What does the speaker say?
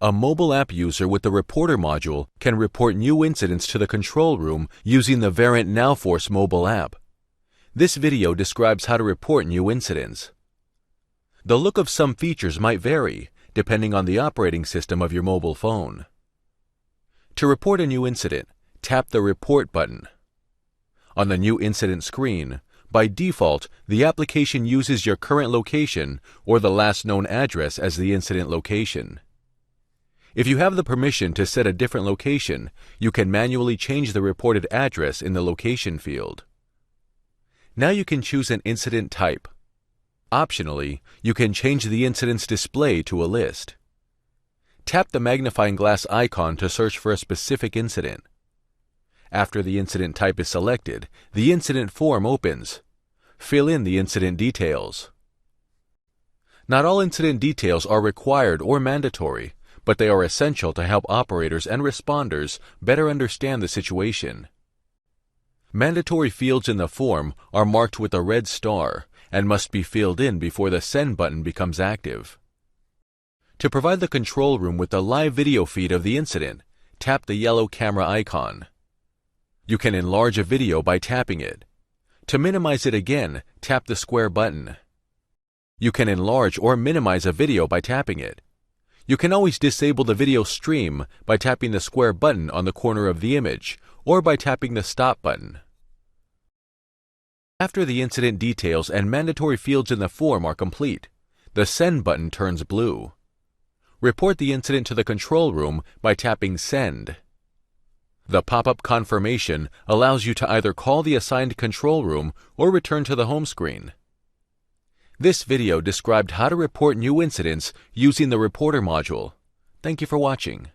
A mobile app user with the Reporter module can report new incidents to the control room using the Variant NowForce mobile app. This video describes how to report new incidents. The look of some features might vary, depending on the operating system of your mobile phone. To report a new incident, tap the Report button. On the new incident screen, by default, the application uses your current location or the last known address as the incident location. If you have the permission to set a different location, you can manually change the reported address in the location field. Now you can choose an incident type. Optionally, you can change the incident's display to a list. Tap the magnifying glass icon to search for a specific incident. After the incident type is selected, the incident form opens. Fill in the incident details. Not all incident details are required or mandatory, but they are essential to help operators and responders better understand the situation. Mandatory fields in the form are marked with a red star and must be filled in before the Send button becomes active. To provide the control room with a live video feed of the incident, tap the yellow camera icon. You can enlarge a video by tapping it. To minimize it again, tap the square button. You can enlarge or minimize a video by tapping it. You can always disable the video stream by tapping the square button on the corner of the image or by tapping the Stop button. After the incident details and mandatory fields in the form are complete, the Send button turns blue. Report the incident to the control room by tapping Send. The pop-up confirmation allows you to either call the assigned control room or return to the home screen. This video described how to report new incidents using the Reporter module. Thank you for watching.